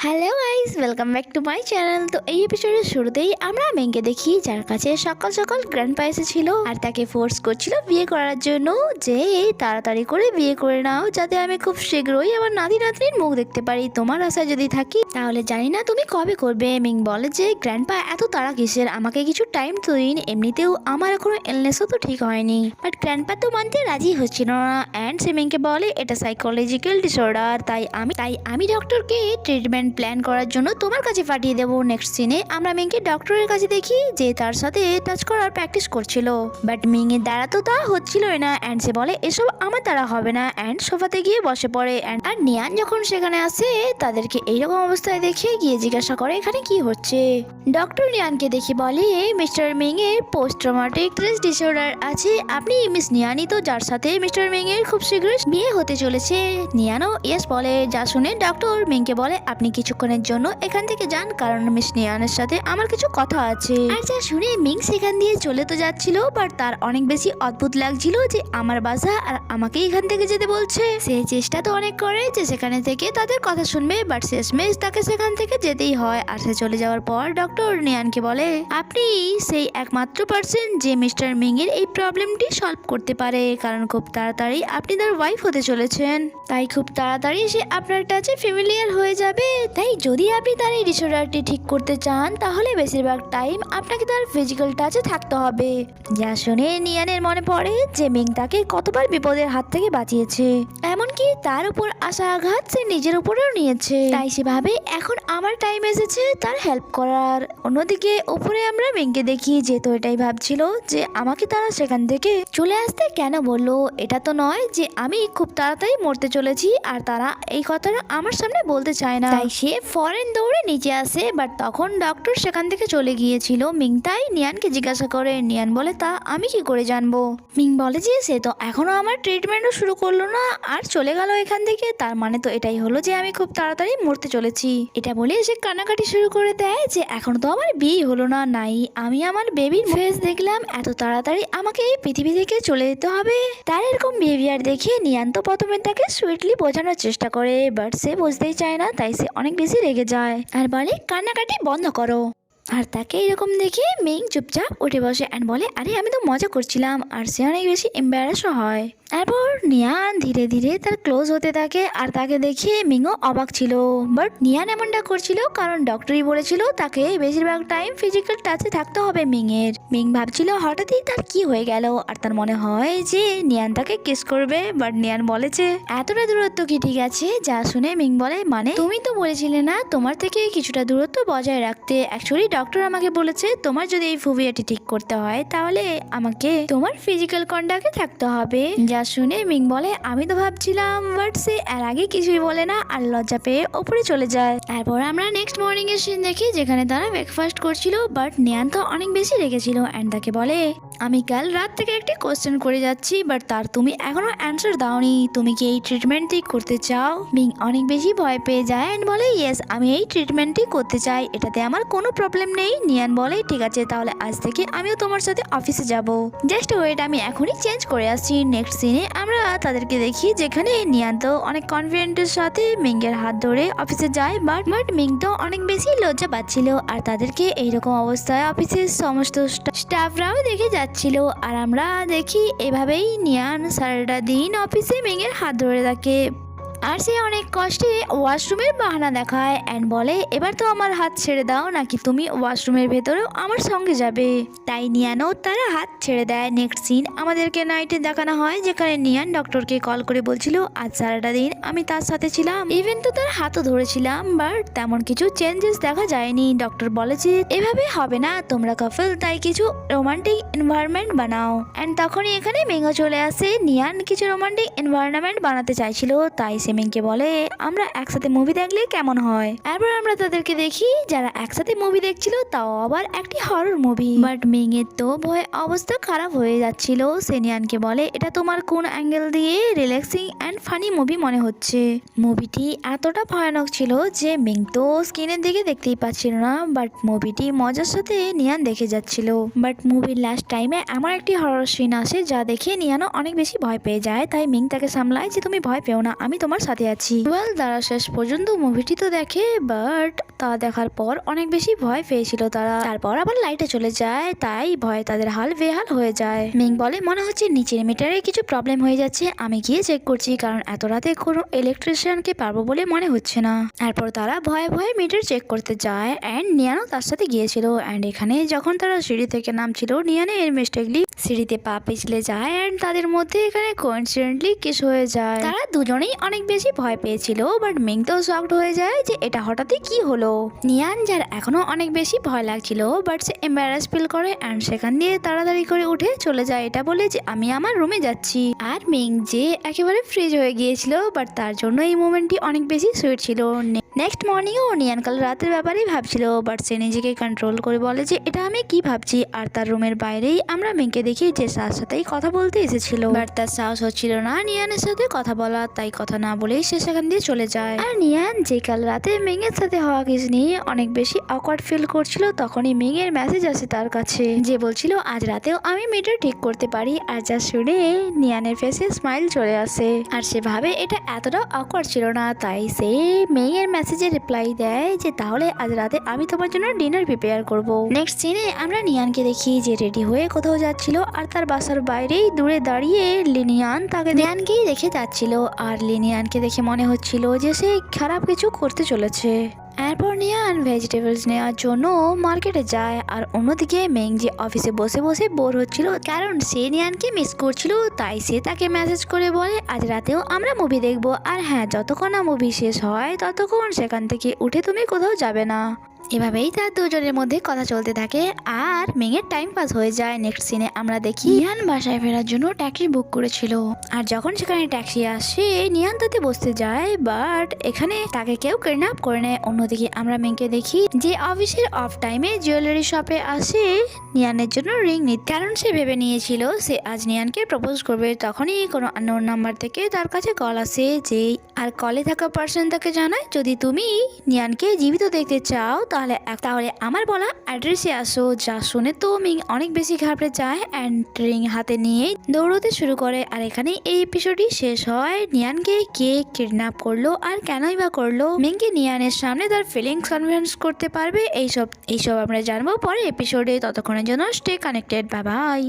Hello guys, welcome back to my channel. তো এই এপিসোডের শুরুতেই আমরা মেংকে দেখি, যার কাছে সকাল সকাল গ্র্যান্ডপা এসেছিল আর তাকে ফোর্স করছিল বিয়ে করার জন্য, যে তাড়াতাড়ি করে বিয়ে করে নাও যাতে আমি খুব শীঘ্রই আমার নাতি নাতনির মুখ দেখতে পারি। তোমার আশায় যদি থাকি তাহলে জানি না তুমি কবে করবে। মিং বলে যে গ্র্যান্ডপা এত তাড়া কিসের, আমাকে কিছু টাইম তো দিন, এমনিতেও আমার এখনো ইলনেসও তো ঠিক হয়নি। বাট গ্র্যান্ডপা তো মানতে রাজি হচ্ছিল না অ্যান্ড সে মিংকে বলে এটা সাইকোলজিক্যাল ডিসঅর্ডার, তাই আমি ডক্টরকে ট্রিটমেন্ট প্ল্যান করার জন্য তোমার কাছে পাঠিয়ে দেবো। নেক্সট সিনে আমরা মিংকে ডক্টরের কাছে দেখি যে তার সাথে টাচ করার প্র্যাকটিস করছিল, বাট মিং এর দ্বারা তো তা হচ্ছিলই না অ্যান্ড সে বলে এসব আমার দ্বারা হবে না অ্যান্ড সোফাতে গিয়ে বসে পড়ে। আর নিয়ান যখন সেখানে আসে তাদেরকে এইরকম অবস্থায় দেখে গিয়ে জিজ্ঞাসা করে এখানে কি হচ্ছে। ডক্টর নিয়ানকে দেখে বলে মিস্টার মিং এর পোস্ট ট্রমাটিক স্ট্রেস ডিসঅর্ডার আছে, আপনি মিস নিয়ানই তো যার সাথে মিস্টার মিং এর খুব শীঘ্রই বিয়ে হতে চলেছে। নিয়ানও ইয়েস বলে, যা শুনে ডক্টর মিংকে বলে আপনি কিছুক্ষণের জন্য এখান থেকে যান, কারণ মিস নিয়ানের সাথে আমার কিছু কথা আছে। আর যা শুনে মিং সেখান দিয়ে চলে তো যাচ্ছিল, বাট তার অনেক বেশি অদ্ভুত লাগছিল যে আমার বাসা আর আমাকে এখান থেকে যেতে বলছে। সে চেষ্টা তো অনেক করে যে সেখানে থেকে তাদের কথা শুনবে, বাট শেষমেশ তাকে সেখান থেকে যেতেই হয়। আর সে চলে যাওয়ার পর ডক্টর নিয়ানকে বলে আপনি সেই একমাত্র পার্সন যে মিস্টার মিং এর এই প্রবলেমটি সলভ করতে পারে, কারণ খুব তাড়াতাড়ি আপনি তার ওয়াইফ হতে চলেছেন, তাই খুব তাড়াতাড়ি সে আপনার কাছে ফ্যামিলিয়ার হয়ে যাবে। তাই যদি আপনি তার এই ডিসঅর্ডারটি ঠিক করতে চান তাহলে বেশিরভাগ টাইম আপনাকে তার ফিজিক্যাল টাচে থাকতে হবে। যা শুনে নিয়ানের মনে পড়ে যে মিং তাকে কতবার বিপদের হাত থেকে বাঁচিয়েছে, এমনকি তার উপর আসা আঘাত সে নিজের উপরেও নিয়েছে। তাই সে ভাবে এখন আমার টাইম এসেছে তার হেল্প করার। অন্যদিকে উপরে আমরা মিংকে দেখি যে তো এটাই ভাবছিল যে আমাকে তারা সেখান থেকে চলে আসতে কেন বললো, এটা তো নয় যে আমি খুব তাড়াতাড়ি মরতে চলেছি আর তারা এই কথাটা আমার সামনে বলতে চায় না। তাই সে ফরেন দৌড়ে নিচে আসে, বাট তখন ডক্টর সেখান থেকে চলে গিয়েছিল। মিং তাই নিয়ানকে জিজ্ঞাসা করে, নিয়ান বলে তা আমি কি করে জানবো। মিং বলে যে সে তো এখনো আমার ট্রিটমেন্টও শুরু করলো না আর চলে গেল এখান থেকে, তার মানে তো এটাই হলো যে আমি খুব তাড়াতাড়ি মরতে চলেছি। এটা বলে সে কান্নাকাটি শুরু করে দেয় যে এখন তো আমার বিয়ে হলো না, নাই আমি আমার বেবির ফেস দেখলাম, এত তাড়াতাড়ি আমাকে এই পৃথিবী থেকে চলে যেতে হবে। তার এরকম বিহেভিয়ার দেখে নিয়ান তো প্রথমে তাকে সুইটলি বোঝানোর চেষ্টা করে, বাট সে বুঝতেই চায় না, তাই সে অনেক বেশি রেগে যায় আর বলে কান্নাকাটি বন্ধ করো। আর তাকে এরকম দেখে মিং চুপচাপ উঠে বসে অ্যান্ড বলে আরে আমি তো মজা করছিলাম, আর সে অনেক বেশি এম্বারাসও হয়। তারপর নিয়ান ধীরে ধীরে তার ক্লোজ হতে থাকে আর তাকে দেখে মিংও অবাক ছিল, বাট নিয়ান এমনটা করছিল কারণ ডক্টরই বলেছিল তাকে বেশিরভাগ টাইম ফিজিক্যাল টাচে থাকতে হবে মিং ভাবছিল হঠাৎই তার কি হয়ে গেল, আর তার মনে হয় যে নিয়ান তাকে কিস করবে, বাট নিয়ান বলেছে এতটা দূরত্ব কি ঠিক আছে। যা শুনে মিং বলে মানে তুমি তো বলেছিলে না তোমার থেকে কিছুটা দূরত্ব বজায় রাখতে, অ্যাকচুয়ালি ডক্টর আমাকে বলেছে তোমার যদি এই ফোবিয়াটি ঠিক করতে হয় তাহলে আমাকে তোমার ফিজিক্যাল কন্টাক্টে থাকতে হবে। যা শুনে মিং বলে আমি তো ভাবছিলাম, বাট সে এর আগে কিছুই বলে না আর লজ্জা পেয়ে ওপরে চলে যায়। তারপর আমরা নেক্সট মর্নিং এর সিন দেখি যেখানে তারা ব্রেকফাস্ট করছিল, বাট নিয়ান তো অনেক বেশি রেগেছিল অ্যান্ড তাকে বলে আমি কাল রাত থেকে একটি কোশ্চেন করে যাচ্ছি, বাট তার তুমি এখনো অ্যান্সার দাওনি, তুমি কি এই ট্রিটমেন্টটি করতে চাও। মিং অনেক বেশি ভয় পেয়ে যায় অ্যান্ড বলে ইয়েস আমি এই ট্রিটমেন্টটি করতে চাই, এটাতে আমার কোনো প্রবলেম নেই। নিয়ান বলে ঠিক আছে তাহলে আজ থেকে আমিও তোমার সাথে অফিসে যাব, জাস্ট ওয়েট আমি এখনই চেঞ্জ করে আসছি। নেক্সট সিনে আমরা তাদেরকে দেখি যেখানে নিয়ান তো অনেক কনফিডেন্টের সাথে মিং এর হাত ধরে অফিসে যায়, বাট মিং তো অনেক বেশি লজ্জা পাচ্ছিল আর তাদেরকে এইরকম অবস্থায় অফিসের সমস্ত স্টাফরাও দেখে যাচ্ছিল। আর আমরা দেখি এভাবেই নিয়ান সারাটা দিন অফিসে মিং এর হাত ধরে থাকে আর সে অনেক কষ্টে ওয়াশরুমের বাহানা দেখায় অ্যান্ড বলে এবার তো আমার হাত ছেড়ে দাও, নাকি তুমি ওয়াশরুমের ভেতরেও আমার সঙ্গে যাবে। তাই নিয়ানও তারা হাত ছেড়ে দেয়। নেক্সট সিন আমাদেরকে নাইটে দেখানো হয় যেখানে নিয়ান ডক্টরকে কল করে বলছিল আজ সারাটা দিন আমি তার সাথে ছিলাম, ইভেন তো তার হাতও ধরেছিলাম, বাট তেমন কিছু চেঞ্জেস দেখা যায়নি। ডক্টর বলে যে এভাবে হবে না, তোমরা কাপল, তাই কিছু রোমান্টিক এনভায়রনমেন্ট বানাও। অ্যান্ড তখনই এখানে মিংও চলে আসে। নিয়ান কিছু রোমান্টিক এনভায়রনমেন্ট বানাতে চাইছিল, তাই মিংকে বলে আমরা একসাথে মুভি দেখলে কেমন হয়। এরপর আমরা তাদেরকে দেখি যারা একসাথে মুভি দেখছিল, তাও আবার একটি হরর মুভি, বাট মিং এর তো ভয়ে অবস্থা খারাপ হয়ে যাচ্ছিল। সে নিয়ানকে বলে এটা তোমার কোন অ্যাঙ্গেল দিয়ে রিল্যাক্সিং অ্যান্ড ফানি মুভি মনে হচ্ছে। মুভিটি এতটা ভয়ানক ছিল যে মিং তো স্ক্রিনের দিকে দেখতেই পাচ্ছিল না, বাট মুভিটি মজার সাথে নিয়ান দেখে যাচ্ছিল। বাট মুভির লাস্ট টাইমে আমার একটি হরর সিন আসে যা দেখে নিয়ানও অনেক বেশি ভয় পেয়ে যায়, তাই মিং তাকে সামলায় যে তুমি ভয় পেও না, আমি তোমার তোমার সাথে আছি। তারা শেষ পর্যন্ত মুভিটি তো দেখে, বাট তা দেখার পর অনেক বেশি ভয় পেয়েছিল তারা। তারপর আবার লাইটে চলে যায়, তাই ভয় তাদের হাল বেহাল হয়ে যায়। মিং বলে মনে হচ্ছে নিচের মিটারে কিছু প্রবলেম হয়ে যাচ্ছে, আমি গিয়ে চেক করছি, কারণ এত রাতে কোনো ইলেকট্রিশিয়ানকে পারবো বলে মনে হচ্ছে না। তারপর তারা ভয়ে ভয়ে মিটার চেক করতে যায় অ্যান্ড নিয়ানও তার সাথে গিয়েছিল। অ্যান্ড এখানে যখন তারা সিঁড়ি থেকে নামছিল, নিয়ানে এর মিস্টেকলি সিঁড়িতে পা পিছলে যায় অ্যান্ড তাদের মধ্যে এখানে কোইন্সিডেন্টলি কিস হয়ে যায়। তারা দুজনেই অনেক বেশি ভয় পেয়েছিল, বাট মিং তো শকড হয়ে যায় যে এটা হঠাৎই কি হলো। নিয়ান, যার এখনো অনেক বেশি ভয় লাগছিল, বাট সে এম্বারাস ফিল করে অ্যান্ড সেখান দিয়ে তাড়াতাড়ি করে উঠে চলে যায় এটা বলে যে আমি আমার রুমে যাচ্ছি। আর মিং যে একেবারে ফ্রিজ হয়ে গিয়েছিল, বাট তার জন্য এই মোমেন্টটি অনেক বেশি সুইট ছিল। নেক্সট মর্নিংও নিয়ান কাল রাতের ব্যাপারেই ভাবছিল, বাট সে নিজেকে কন্ট্রোল করে বলে যে এটা আমি কি ভাবছি। আর তার রুমের বাইরেই আমরা মিংকে দেখি যে তার সাথেই কথা বলতে এসেছিল, বাট তার সাহস হচ্ছিল না নিয়ানের সাথে কথা বলা, তাই কথা না বলেই সে সেখান দিয়ে চলে যায়। আর নিয়ান যে কাল রাতে মিং এর সাথে হওয়া কিস নিয়ে অনেক বেশি অকওয়ার্ড ফিল করছিল, তখনই মিং এর মেসেজ আসে তার কাছে, যে বলছিল আজ রাতেও আমি মিটার ঠিক করতে পারি। আর যা শুনে নিয়ানের ফেসে স্মাইল চলে আসে, আর সে ভাবে এটা এতটাও অকওয়ার্ড ছিল না, তাই সে মিং এর মেসেজে রিপ্লাই দেয় যে তাহলে আজ রাতে আমি তোমার জন্য ডিনার প্রিপেয়ার করব। নেক্সট সিনে আমরা নিয়ানকে দেখি যে রেডি হয়ে কোথাও যাচ্ছিল, আর তার বাসার বাইরেই দূরে দাঁড়িয়ে লিনিয়ান তাকে নিয়ানকেই দেখে যাচ্ছিল। আর লিনিয়ানকে দেখে মনে হচ্ছিল যে সে খারাপ কিছু করতে চলেছে। এরপর নিয়ান ভেজিটেবলস নেওয়ার জন্য মার্কেটে যায়, আর অন্যদিকে মেং যে অফিসে বসে বসে বোর হচ্ছিল, কারণ সে নিয়ানকে মিস করছিল, তাই সে তাকে মেসেজ করে বলে আজ রাতেও আমরা মুভি দেখবো। আর হ্যাঁ, যতক্ষণ না মুভি শেষ হয় ততক্ষণ সেখান থেকে উঠে তুমি কোথাও যাবে না। এভাবেই তার দুজনের মধ্যে কথা চলতে থাকে আর মেঙের টাইম পাস হয়ে যায়। নেক্সট সিনে আমরা দেখি নিয়ান বাসায় ফেরার জন্য ট্যাক্সি বুক করেছিল, আর যখন সেখানে ট্যাক্সি আসে নিয়ান তাতে বসতে যায়, বাট এখানে তাকে কেউ কিডন্যাপ করে নেয়। অন্যদিকে আমরা মেংকে দেখি যে অফিসের অফ টাইমে জুয়েলারি শপে আসে নিয়ানের জন্য রিং নিতে, কারণ সে ভেবে নিয়েছিল সে আজ নিয়ানকে প্রপোজ করবে। তখনই কোনো আননোন নাম্বার থেকে তার কাছে কল আসে, যে আর কলে থাকা পার্সন তাকে জানায় যদি তুমি নিয়ানকে জীবিত দেখতে চাও তাহলে আমার বলা অ্যাড্রেসে আসো। যা শুনে তো মিং অনেক বেশি ঘাবড়ে যায় অ্যান্ড রিং হাতে নিয়ে দৌড়তে শুরু করে। আর এখানে এই এপিসোডটি শেষ হয়। নিয়ানকে কে কিডন্যাপ করলো আর কেনই বা করলো, মিংকে নিয়ানের সামনে তার ফিলিংস কনভিন্স করতে পারবে, এইসব আমরা জানবো পরে এপিসোডে। ততক্ষণের জন্য স্টে কানেক্টেড, বাই বাই।